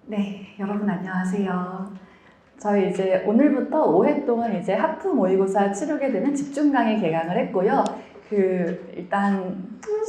네, 여러분 안녕하세요. 저희 이제 오늘부터 5회 동안 이제 하프 모의고사 치르게 되는 집중 강의 개강을 했고요. 일단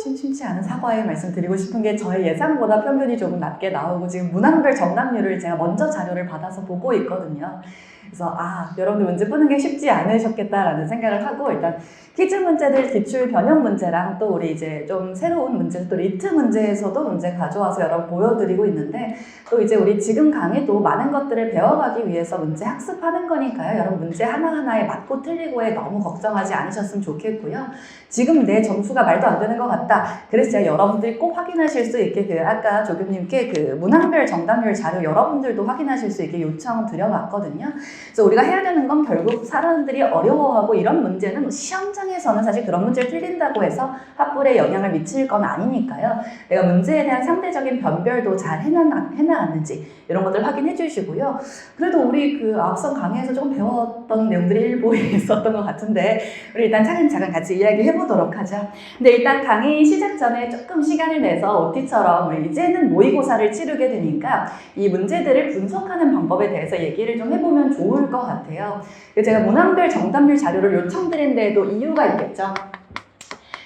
심심치 않은 사과의 말씀 드리고 싶은 게 저의 예상보다 평균이 조금 낮게 나오고 지금 문항별 정답률을 제가 먼저 자료를 받아서 보고 있거든요. 그래서 여러분들 문제 푸는 게 쉽지 않으셨겠다라는 생각을 하고 일단 퀴즈 문제들 기출 변형 문제랑 또 우리 이제 좀 새로운 문제 또 리트 문제에서도 문제 가져와서 여러분 보여드리고 있는데 또 이제 우리 지금 강의도 많은 것들을 배워가기 위해서 문제 학습하는 거니까요. 여러분 문제 하나하나에 맞고 틀리고에 너무 걱정하지 않으셨으면 좋겠고요. 지금 내 점수가 말도 안 되는 것 같다. 그래서 제가 여러분들이 꼭 확인하실 수 있게 아까 조교님께 문항별 정답률 자료 여러분들도 확인하실 수 있게 요청 드려봤거든요. 그래서 우리가 해야 되는 건 결국 사람들이 어려워하고 이런 문제는 시험장에서는 사실 그런 문제를 틀린다고 해서 합불에 영향을 미칠 건 아니니까요. 내가 문제에 대한 상대적인 변별도 잘 해나갔는지 이런 것들 확인해 주시고요. 그래도 우리 앞선 강의에서 조금 배웠던 내용들이 일부에 있었던 것 같은데 우리 일단 차근차근 같이 이야기해 보도록 하죠. 근데 일단 강의 시작 전에 조금 시간을 내서 OT처럼 우리 이제는 모의고사를 치르게 되니까 이 문제들을 분석하는 방법에 대해서 얘기를 좀 해보면 좋을 것 같아요. 제가 문항별 정답률 자료를 요청드린 데에도 이유가 있겠죠.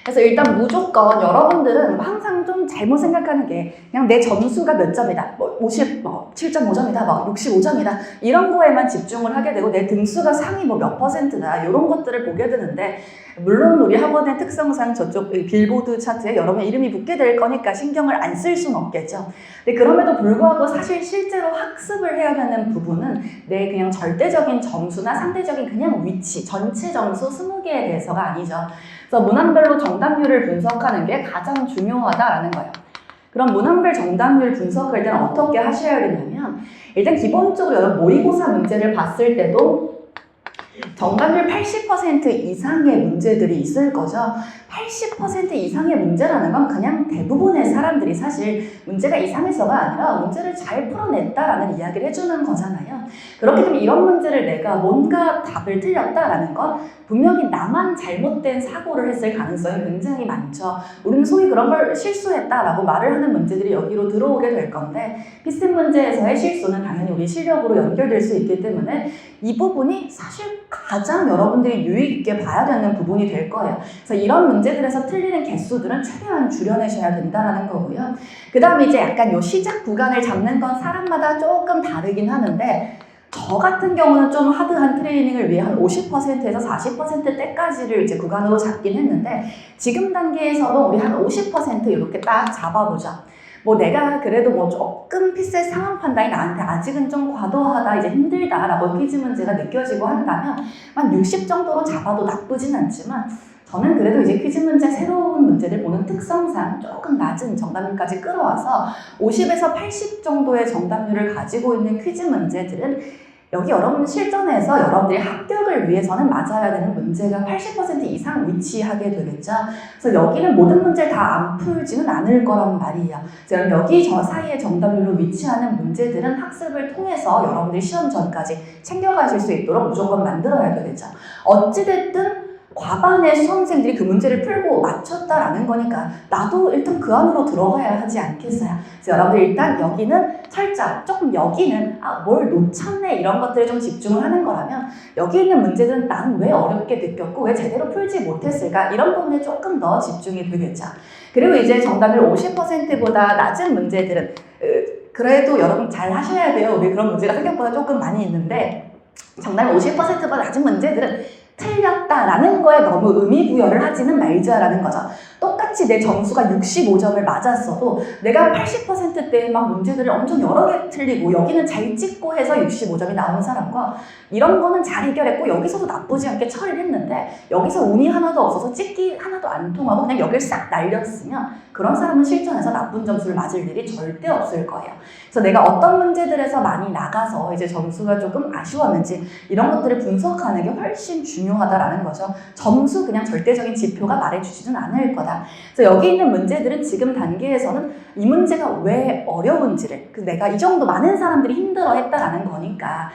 그래서 일단 무조건 여러분들은 항상 좀 잘못 생각하는 게 그냥 내 점수가 몇 점이다, 7.5점이다, 65점이다 이런 거에만 집중을 하게 되고 내 등수가 상위 몇 %다 이런 것들을 보게 되는데 물론 우리 학원의 특성상 저쪽 빌보드 차트에 여러분 이름이 붙게 될 거니까 신경을 안 쓸 수는 없겠죠. 근데 그럼에도 불구하고 사실 실제로 학습을 해야 하는 부분은 내 그냥 절대적인 점수나 상대적인 그냥 위치, 전체 점수 20개에 대해서가 아니죠. 그래서 문항별로 정답률을 분석하는 게 가장 중요하다라는 거예요. 그럼 문항별 정답률 분석할 때는 어떻게 하셔야 되냐면 일단 기본적으로 여러분 모의고사 문제를 봤을 때도 정답률 80% 이상의 문제들이 있을 거죠. 80% 이상의 문제라는 건 그냥 대부분의 사람들이 사실 문제가 이상해서가 아니라 문제를 잘 풀어냈다라는 이야기를 해주는 거잖아요. 그렇기 때문에 이런 문제를 내가 뭔가 답을 틀렸다라는 건 분명히 나만 잘못된 사고를 했을 가능성이 굉장히 많죠. 우리는 소위 그런 걸 실수했다라고 말을 하는 문제들이 여기로 들어오게 될 건데 필승 문제에서의 실수는 당연히 우리 실력으로 연결될 수 있기 때문에 이 부분이 사실 가장 여러분들이 유익 있게 봐야 되는 부분이 될 거예요. 그래서 이런 문제들에서 틀리는 개수들은 최대한 줄여내셔야 된다는 거고요. 그 다음에 이제 약간 요 시작 구간을 잡는 건 사람마다 조금 다르긴 하는데 저 같은 경우는 좀 하드한 트레이닝을 위해 한 50%에서 40%대까지를 이제 구간으로 잡긴 했는데 지금 단계에서도 우리 한 50% 이렇게 딱 잡아보죠. 내가 그래도 조금 피스의 상황 판단이 나한테 아직은 좀 과도하다, 이제 힘들다라고 퀴즈 문제가 느껴지고 한다면 한 60 정도로 잡아도 나쁘진 않지만 저는 그래도 이제 퀴즈 문제 새로운 문제들 보는 특성상 조금 낮은 정답률까지 끌어와서 50에서 80 정도의 정답률을 가지고 있는 퀴즈 문제들은 여기 여러분 실전에서 여러분들이 합격을 위해서는 맞아야 되는 문제가 80% 이상 위치하게 되겠죠. 그래서 여기는 모든 문제를 다 안 풀지는 않을 거란 말이에요. 그럼 여기 저 사이에 정답률로 위치하는 문제들은 학습을 통해서 여러분들이 시험 전까지 챙겨가실 수 있도록 무조건 만들어야 되겠죠. 어찌됐든 과반의 수험생들이 그 문제를 풀고 맞췄다라는 거니까 나도 일단 그 안으로 들어가야 하지 않겠어요. 그래서 여러분들 일단 여기는 살짝 조금 여기는 뭘 놓쳤네 이런 것들에 좀 집중을 하는 거라면 여기 있는 문제들은 나는 왜 어렵게 느꼈고 왜 제대로 풀지 못했을까 이런 부분에 조금 더 집중이 되겠죠. 그리고 이제 정답률 50%보다 낮은 문제들은 그래도 여러분 잘 하셔야 돼요. 우리 그런 문제가 생각보다 조금 많이 있는데 정답률 50%보다 낮은 문제들은 틀렸다라는 거에 너무 의미부여를 하지는 말자라는 거죠. 똑같이 내 점수가 65점을 맞았어도 내가 80%대의 막 문제들을 엄청 여러 개 틀리고 여기는 잘 찍고 해서 65점이 나오는 사람과 이런 거는 잘 해결했고 여기서도 나쁘지 않게 처리를 했는데 여기서 운이 하나도 없어서 찍기 하나도 안 통하고 그냥 여기를 싹 날렸으면 그런 사람은 실전에서 나쁜 점수를 맞을 일이 절대 없을 거예요. 그래서 내가 어떤 문제들에서 많이 나가서 이제 점수가 조금 아쉬웠는지 이런 것들을 분석하는 게 훨씬 중요하다라는 거죠. 점수 그냥 절대적인 지표가 말해주지는 않을 거다. 그래서 여기 있는 문제들은 지금 단계에서는 이 문제가 왜 어려운지를 내가 이 정도 많은 사람들이 힘들어했다라는 거니까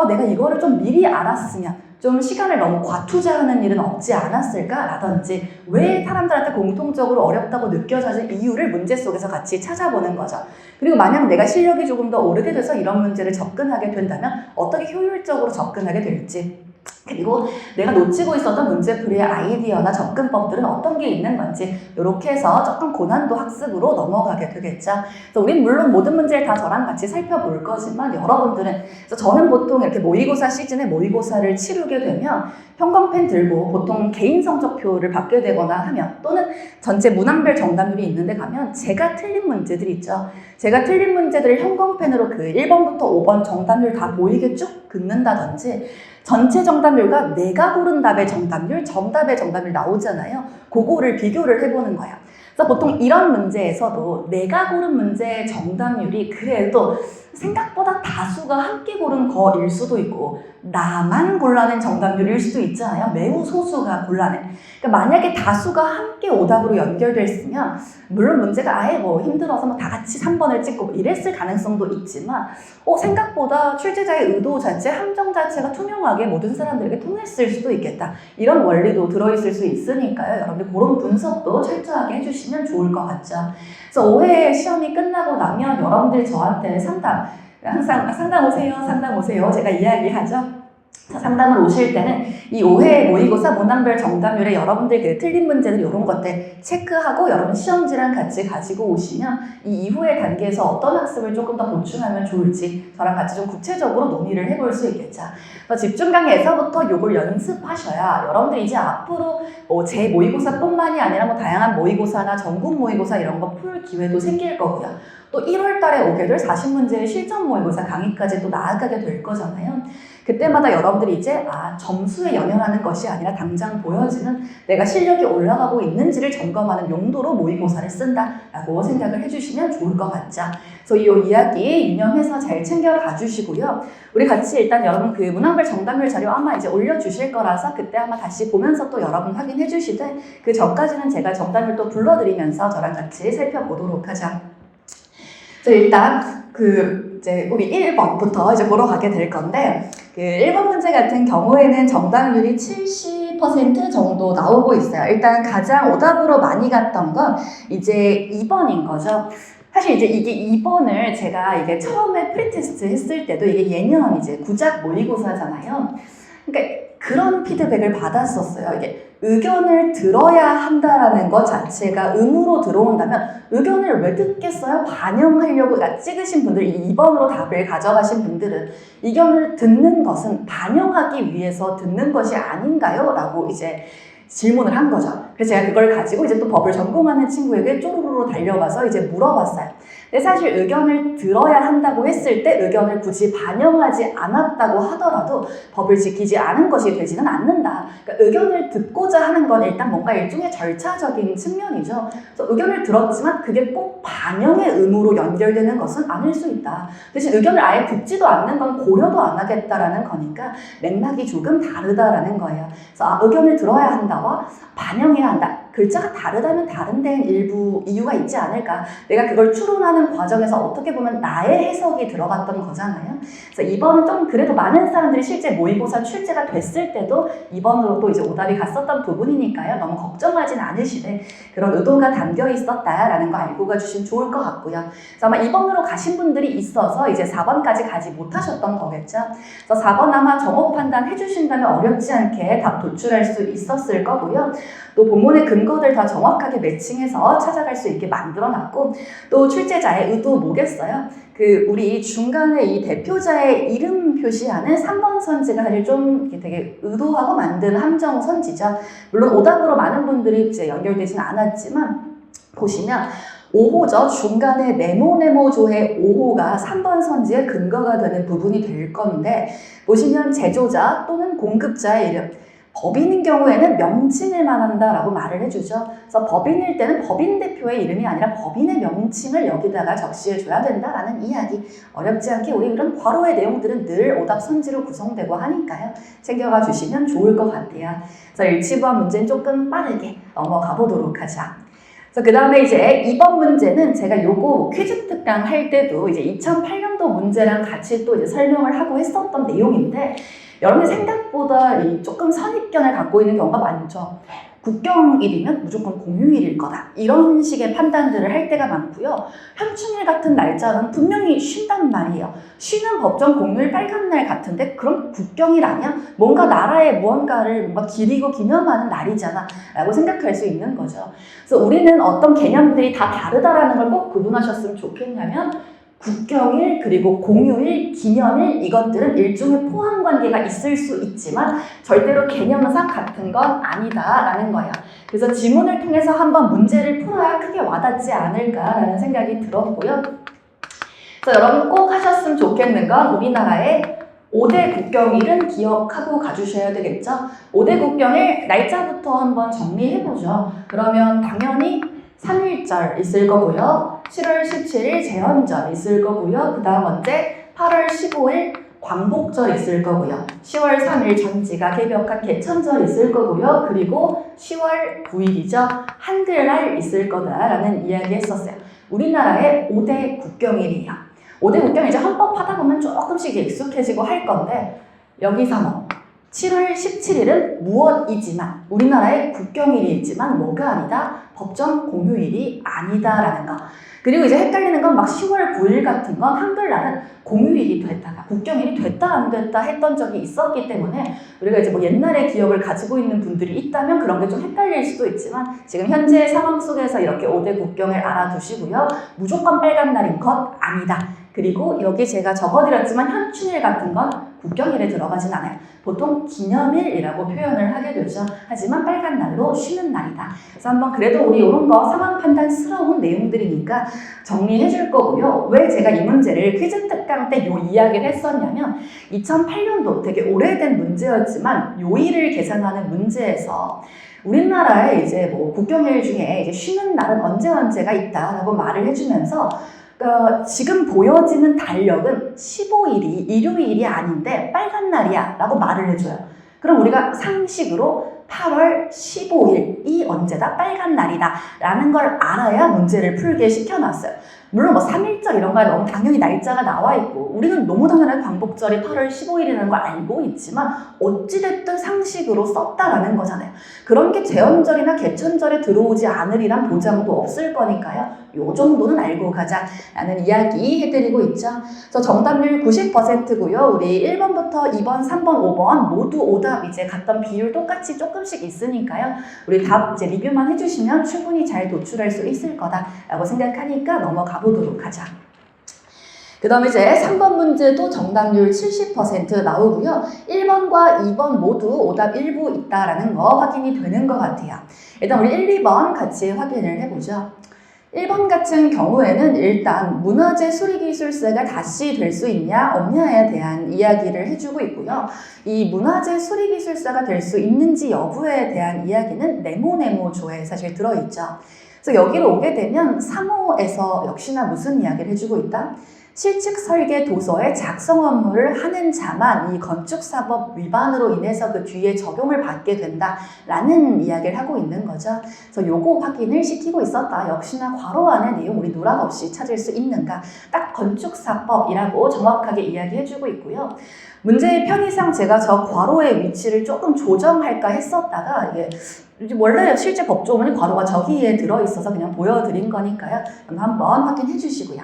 내가 이거를 좀 미리 알았으면 좀 시간을 너무 과투자하는 일은 없지 않았을까라든지 왜 사람들한테 공통적으로 어렵다고 느껴지는 이유를 문제 속에서 같이 찾아보는 거죠. 그리고 만약 내가 실력이 조금 더 오르게 돼서 이런 문제를 접근하게 된다면 어떻게 효율적으로 접근하게 될지, 그리고 내가 놓치고 있었던 문제풀이의 아이디어나 접근법들은 어떤 게 있는 건지, 이렇게 해서 조금 고난도 학습으로 넘어가게 되겠죠. 그래서 우린 물론 모든 문제를 다 저랑 같이 살펴볼 거지만 여러분들은, 그래서 저는 보통 이렇게 모의고사 시즌에 모의고사를 치르게 되면 형광펜 들고 보통 개인 성적표를 받게 되거나 하면, 또는 전체 문항별 정답률이 있는데 가면 제가 틀린 문제들 있죠. 제가 틀린 문제들을 형광펜으로 그 1번부터 5번 정답률 다 보이게 쭉 긋는다든지, 전체 정답률과 내가 고른 답의 정답률, 정답의 정답률 나오잖아요. 그거를 비교를 해보는 거예요. 그래서 보통 이런 문제에서도 내가 고른 문제의 정답률이 그래도 생각보다 다수가 함께 고른 거일 수도 있고, 나만 골라낸 정답률일 수도 있잖아요. 매우 소수가 골라낸. 그러니까 만약에 다수가 함께 오답으로 연결됐으면 물론 문제가 아예 뭐 힘들어서 뭐 다 같이 3번을 찍고 이랬을 가능성도 있지만, 생각보다 출제자의 의도 자체, 함정 자체가 투명하게 모든 사람들에게 통했을 수도 있겠다. 이런 원리도 들어있을 수 있으니까요. 여러분들 그런 분석도 철저하게 해주시면 좋을 것 같죠. 그래서 5회 시험이 끝나고 나면 여러분들이 저한테 항상 상담 오세요. 제가 이야기하죠. 상담을 오실 때는 이 5회 모의고사 문항별 정답률에 여러분들 그 틀린 문제들 이런 것들 체크하고 여러분 시험지랑 같이 가지고 오시면 이 이후의 단계에서 어떤 학습을 조금 더 보충하면 좋을지 저랑 같이 좀 구체적으로 논의를 해볼 수 있겠죠. 집중 강의에서부터 이걸 연습하셔야 여러분들 이제 앞으로 제 모의고사뿐만이 아니라 뭐 다양한 모의고사나 전국 모의고사 이런 거 풀 기회도 생길 거고요. 또 1월 달에 오게 될 40문제의 실전 모의고사 강의까지 또 나아가게 될 거잖아요. 그때마다 여러분들이 이제 점수에 연연하는 것이 아니라 당장 보여지는 내가 실력이 올라가고 있는지를 점검하는 용도로 모의고사를 쓴다라고 생각을 해주시면 좋을 것 같죠. 그래서 이 이야기 유념해서 잘 챙겨가 주시고요. 우리 같이 일단 여러분 그 문항별 정답률 자료 아마 이제 올려주실 거라서 그때 아마 다시 보면서 또 여러분 확인해 주시되, 그 전까지는 제가 정답률 또 불러드리면서 저랑 같이 살펴보도록 하죠. 일단 이제 우리 1번부터 이제 보러 가게 될 건데, 그 1번 문제 같은 경우에는 정답률이 70% 정도 나오고 있어요. 일단 가장 오답으로 많이 갔던 건 이제 2번인 거죠. 사실 이제 이게 2번을 제가 이게 처음에 프리테스트 했을 때도 이게 예년 이제 구작 모의고사잖아요. 그러니까 그런 피드백을 받았었어요. 이게 의견을 들어야 한다라는 것 자체가 의무로 들어온다면 의견을 왜 듣겠어요? 반영하려고 찍으신 분들, 2번으로 답을 가져가신 분들은 의견을 듣는 것은 반영하기 위해서 듣는 것이 아닌가요? 라고 이제 질문을 한 거죠. 그래서 제가 그걸 가지고 이제 또 법을 전공하는 친구에게 쪼르르 달려가서 이제 물어봤어요. 근데 사실 의견을 들어야 한다고 했을 때 의견을 굳이 반영하지 않았다고 하더라도 법을 지키지 않은 것이 되지는 않는다. 그러니까 의견을 듣고자 하는 건 일단 뭔가 일종의 절차적인 측면이죠. 그래서 의견을 들었지만 그게 꼭 반영의 의무로 연결되는 것은 아닐 수 있다. 대신 의견을 아예 듣지도 않는 건 고려도 안 하겠다라는 거니까 맥락이 조금 다르다라는 거예요. 그래서 의견을 들어야 한다와 반영해야 한다. 글자가 다르다면 다른 데엔 일부 이유가 있지 않을까. 내가 그걸 추론하는 과정에서 어떻게 보면 나의 해석이 들어갔던 거잖아요. 그래서 2번은 좀 그래도 많은 사람들이 실제 모의고사 출제가 됐을 때도 2번으로 또 이제 오답이 갔었던 부분이니까요. 너무 걱정하진 않으시되 그런 의도가 담겨 있었다라는 거 알고 가주시면 좋을 것 같고요. 그래서 아마 2번으로 가신 분들이 있어서 이제 4번까지 가지 못하셨던 거겠죠. 그래서 4번 아마 정오 판단 해주신다면 어렵지 않게 답 도출할 수 있었을 거고요. 또 본문의 근거들 다 정확하게 매칭해서 찾아갈 수 있게 만들어놨고, 또 출제자의 의도 뭐겠어요? 우리 중간에 이 대표자의 이름 표시하는 3번 선지가 사실 좀 되게 의도하고 만든 함정 선지죠. 물론 오답으로 많은 분들이 이제 연결되진 않았지만, 보시면 5호죠. 중간에 네모조의 5호가 3번 선지의 근거가 되는 부분이 될 건데, 보시면 제조자 또는 공급자의 이름, 법인인 경우에는 명칭을만 한다라고 말을 해주죠. 그래서 법인일 때는 법인 대표의 이름이 아니라 법인의 명칭을 여기다가 적시해줘야 된다라는 이야기. 어렵지 않게 우리 이런 괄호의 내용들은 늘 오답 선지로 구성되고 하니까요. 챙겨가 주시면 좋을 것 같아요. 그래서 일치부한 문제는 조금 빠르게 넘어가 보도록 하죠. 그 다음에 이제 2번 문제는 제가 요거 퀴즈 특강 할 때도 이제 2008년도 문제랑 같이 또 이제 설명을 하고 했었던 내용인데, 여러분이 생각보다 조금 선입견을 갖고 있는 경우가 많죠. 국경일이면 무조건 공휴일일 거다. 이런 식의 판단들을 할 때가 많고요. 현충일 같은 날짜는 분명히 쉰단 말이에요. 쉬는 법정 공휴일 빨간 날 같은데 그럼 국경일 아니야? 뭔가 나라의 무언가를 뭔가 기리고 기념하는 날이잖아 라고 생각할 수 있는 거죠. 그래서 우리는 어떤 개념들이 다 다르다라는 걸 꼭 구분하셨으면 좋겠냐면 국경일 그리고 공휴일, 기념일 이것들은 일종의 포함 관계가 있을 수 있지만 절대로 개념상 같은 건 아니다라는 거예요. 그래서 지문을 통해서 한번 문제를 풀어야 크게 와닿지 않을까라는 생각이 들었고요. 그래서 여러분 꼭 하셨으면 좋겠는 건 우리나라의 5대 국경일은 기억하고 가주셔야 되겠죠. 5대 국경일 날짜부터 한번 정리해보죠. 그러면 당연히 3.1절 있을 거고요. 7월 17일 제헌절 있을 거고요. 그 다음 언제? 8월 15일 광복절 있을 거고요. 10월 3일 전지가 개벽한 개천절 있을 거고요. 그리고 10월 9일이죠. 한글날 있을 거다라는 이야기 했었어요. 우리나라의 5대 국경일이에요. 5대 국경일 이제 헌법 하다 보면 조금씩 익숙해지고 할 건데 여기서 뭐 7월 17일은 무엇이지만 우리나라의 국경일이지만 뭐가 아니다? 법정 공휴일이 아니다라는 거. 그리고 이제 헷갈리는 건 막 10월 9일 같은 건 한글날은 공휴일이 됐다가 국경일이 됐다 안 됐다 했던 적이 있었기 때문에 우리가 이제 뭐 옛날의 기억을 가지고 있는 분들이 있다면 그런 게 좀 헷갈릴 수도 있지만 지금 현재 상황 속에서 이렇게 5대 국경을 알아두시고요. 무조건 빨간 날인 것 아니다. 그리고 여기 제가 적어드렸지만 현충일 같은 건 국경일에 들어가진 않아요. 보통 기념일이라고 표현을 하게 되죠. 하지만 빨간 날로 쉬는 날이다. 그래서 한번 그래도 우리 이런 거 상황 판단스러운 내용들이니까 정리해 줄 거고요. 왜 제가 이 문제를 퀴즈 특강 때 요 이야기를 했었냐면 2008년도 되게 오래된 문제였지만 요일을 계산하는 문제에서 우리나라에 이제 뭐 국경일 중에 이제 쉬는 날은 언제가 있다라고 말을 해주면서 지금 보여지는 달력은 15일이 일요일이 아닌데 빨간 날이야 라고 말을 해줘요. 그럼 우리가 상식으로 8월 15일이 언제다? 빨간 날이다 라는 걸 알아야 문제를 풀게 시켜놨어요. 물론 뭐 3.1절 이런 거에 너무 당연히 날짜가 나와 있고 우리는 너무 당연하게 광복절이 8월 15일이라는 걸 알고 있지만 어찌됐든 상식으로 썼다라는 거잖아요. 그런 게 제헌절이나 개천절에 들어오지 않으리란 보장도 없을 거니까요. 요 정도는 알고 가자라는 이야기 해드리고 있죠. 그래서 정답률 90%고요. 우리 1번부터 2번, 3번, 5번 모두 오답 이제 갔던 비율 똑같이 조금씩 있으니까요. 우리 답 이제 리뷰만 해주시면 충분히 잘 도출할 수 있을 거다라고 생각하니까 넘어가 보도록 하자. 그 다음에 이제 3번 문제도 정답률 70% 나오고요. 1번과 2번 모두 오답 일부 있다라는 거 확인이 되는 것 같아요. 일단 우리 1, 2번 같이 확인을 해보죠. 1번 같은 경우에는 일단 문화재 수리기술사가 다시 될 수 있냐 없냐에 대한 이야기를 해주고 있고요. 이 문화재 수리기술사가 될 수 있는지 여부에 대한 이야기는 네모조에 사실 들어있죠. 그래서 여기로 오게 되면 3호에서 역시나 무슨 이야기를 해주고 있다? 실측 설계 도서의 작성 업무를 하는 자만 이 건축사법 위반으로 인해서 그 뒤에 적용을 받게 된다라는 이야기를 하고 있는 거죠. 그래서 요거 확인을 시키고 있었다. 역시나 괄호 안의 내용 우리 누락 없이 찾을 수 있는가. 딱 건축사법이라고 정확하게 이야기해주고 있고요. 문제의 편의상 제가 저 괄호의 위치를 조금 조정할까 했었다가 이게 원래 실제 법조문이 괄호가 저기에 들어있어서 그냥 보여드린 거니까요. 한번 확인해 주시고요.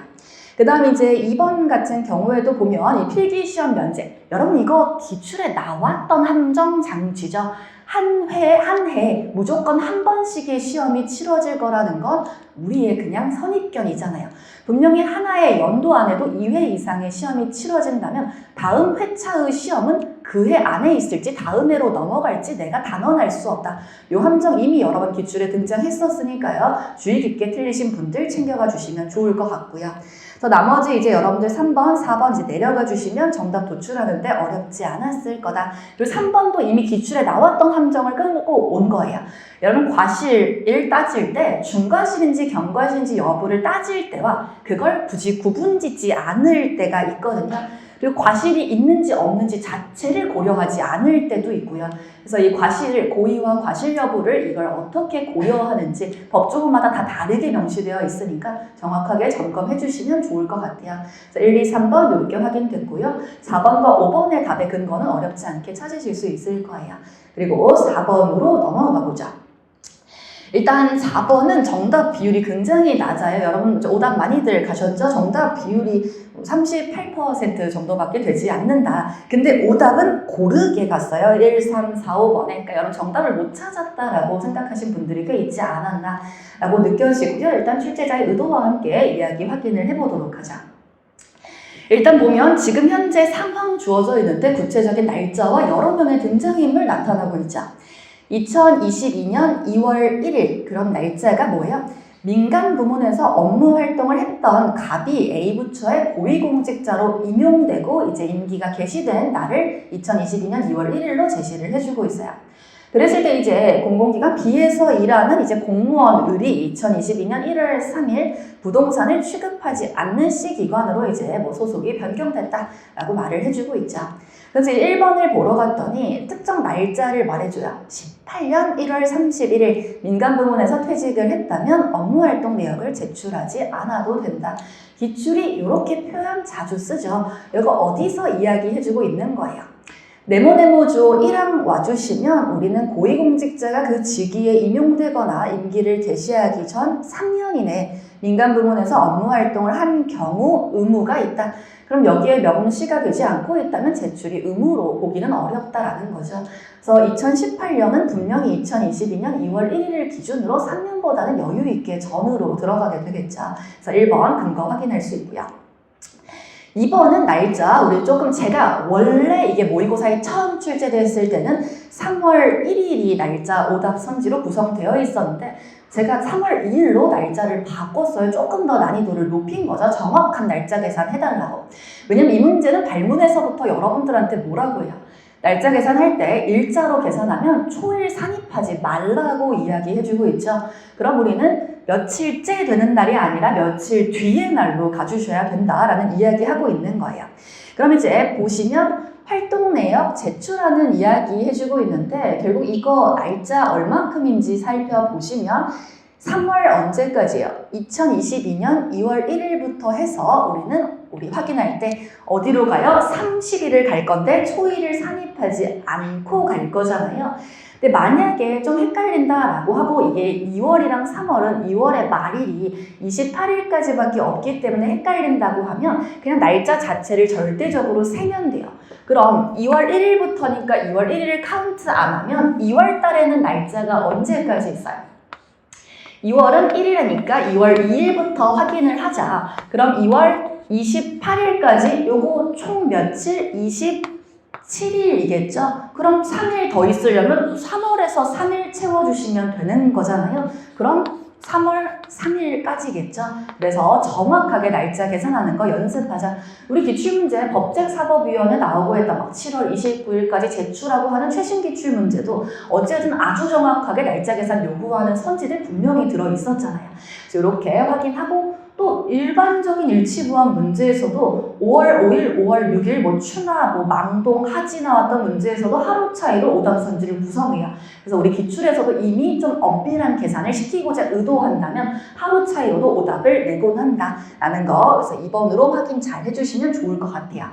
그 다음 이제 2번 같은 경우에도 보면 이 필기시험 면제. 여러분 이거 기출에 나왔던 함정 장치죠. 한 해 무조건 한 번씩의 시험이 치러질 거라는 건 우리의 그냥 선입견이잖아요. 분명히 하나의 연도 안에도 2회 이상의 시험이 치러진다면 다음 회차의 시험은 그 해 안에 있을지 다음 해로 넘어갈지 내가 단언할 수 없다. 요 함정 이미 여러 번 기출에 등장했었으니까요. 주의 깊게 틀리신 분들 챙겨가 주시면 좋을 것 같고요. 그래서 나머지 이제 여러분들 3번, 4번 이제 내려가 주시면 정답 도출하는데 어렵지 않았을 거다. 그리고 3번도 이미 기출에 나왔던 함정을 끊고 온 거예요. 여러분 과실을 따질 때 중과실인지 경과실인지 여부를 따질 때와 그걸 굳이 구분짓지 않을 때가 있거든요. 그리고 과실이 있는지 없는지 자체를 고려하지 않을 때도 있고요. 그래서 이 과실, 고의와 과실 여부를 이걸 어떻게 고려하는지 법조문마다 다 다르게 명시되어 있으니까 정확하게 점검해 주시면 좋을 것 같아요. 그래서 1, 2, 3번 이렇게 확인됐고요. 4번과 5번의 답의 근거는 어렵지 않게 찾으실 수 있을 거예요. 그리고 4번으로 넘어가 보자. 일단 4번은 정답 비율이 굉장히 낮아요. 여러분 오답 많이들 가셨죠? 정답 비율이 38% 정도밖에 되지 않는다. 근데 오답은 고르게 갔어요. 1, 3, 4, 5번에. 그러니까 여러분 정답을 못 찾았다라고 생각하신 분들이 꽤 있지 않았나 라고 느껴지고요. 일단 출제자의 의도와 함께 이야기 확인을 해보도록 하자. 일단 보면 지금 현재 상황 주어져 있는데 구체적인 날짜와 여러 명의 등장인물 나타나고 있죠. 2022년 2월 1일 그런 날짜가 뭐예요? 민간 부문에서 업무 활동을 했던 갑이 A 부처의 고위공직자로 임용되고 이제 임기가 개시된 날을 2022년 2월 1일로 제시를 해주고 있어요. 그랬을 때 이제 공공기관 B에서 일하는 이제 공무원을이 2022년 1월 3일 부동산을 취급하지 않는 C기관으로 이제 뭐 소속이 변경됐다라고 말을 해주고 있죠. 그래서 1번을 보러 갔더니 특정 날짜를 말해줘요. 18년 1월 31일 민간 부문에서 퇴직을 했다면 업무활동 내역을 제출하지 않아도 된다. 기출이 이렇게 표현 자주 쓰죠. 이거 어디서 이야기해주고 있는 거예요. 네모네모조 1항 와주시면 우리는 고위공직자가 그 직위에 임용되거나 임기를 개시하기 전 3년 이내 민간 부문에서 업무활동을 한 경우 의무가 있다. 그럼 여기에 명시가 되지 않고 있다면 제출이 의무로 보기는 어렵다라는 거죠. 그래서 2018년은 분명히 2022년 2월 1일을 기준으로 3년보다는 여유 있게 전으로 들어가게 되겠죠. 그래서 1번 근거 확인할 수 있고요. 2번은 날짜, 우리 조금 제가 원래 이게 모의고사에 처음 출제됐을 때는 3월 1일이 날짜 오답 선지로 구성되어 있었는데 제가 3월 2일로 날짜를 바꿨어요. 조금 더 난이도를 높인 거죠. 정확한 날짜 계산 해달라고. 왜냐면 이 문제는 발문에서부터 여러분들한테 뭐라고 해요? 날짜 계산할 때 일자로 계산하면 초일 산입하지 말라고 이야기해주고 있죠. 그럼 우리는 며칠째 되는 날이 아니라 며칠 뒤의 날로 가주셔야 된다라는 이야기하고 있는 거예요. 그럼 이제 보시면 활동 내역 제출하는 이야기 해주고 있는데 결국 이거 날짜 얼만큼인지 살펴보시면 3월 언제까지요? 2022년 2월 1일부터 해서 우리 확인할 때 어디로 가요? 30일을 갈 건데 초일을 산입하지 않고 갈 거잖아요. 근데 만약에 좀 헷갈린다라고 하고 이게 2월이랑 3월은 2월의 말일이 28일까지밖에 없기 때문에 헷갈린다고 하면 그냥 날짜 자체를 절대적으로 세면 돼요. 그럼 2월 1일부터니까 2월 1일을 카운트 안 하면 2월 달에는 날짜가 언제까지 있어요? 2월은 1일이니까 2월 2일부터 확인을 하자. 그럼 2월 28일까지 요거 총 며칠? 27일이겠죠? 그럼 3일 더 있으려면 3월에서 3일 채워주시면 되는 거잖아요. 그럼 3월 3일까지겠죠? 그래서 정확하게 날짜 계산하는 거 연습하자. 우리 기출문제 법제사법위원회 나오고 했다. 막 7월 29일까지 제출하고 하는 최신 기출문제도 어쨌든 아주 정확하게 날짜 계산 요구하는 선지들 분명히 들어있었잖아요. 그래서 이렇게 확인하고 또 일반적인 일치부합 문제에서도 5월 5일, 5월 6일 뭐 추나, 뭐 망동, 하지 나왔던 문제에서도 하루 차이로 오답 선지를 구성해요. 그래서 우리 기출에서도 이미 좀 엄밀한 계산을 시키고자 의도한다면 하루 차이로도 오답을 내곤 한다라는 거. 그래서 2번으로 확인 잘 해주시면 좋을 것 같아요.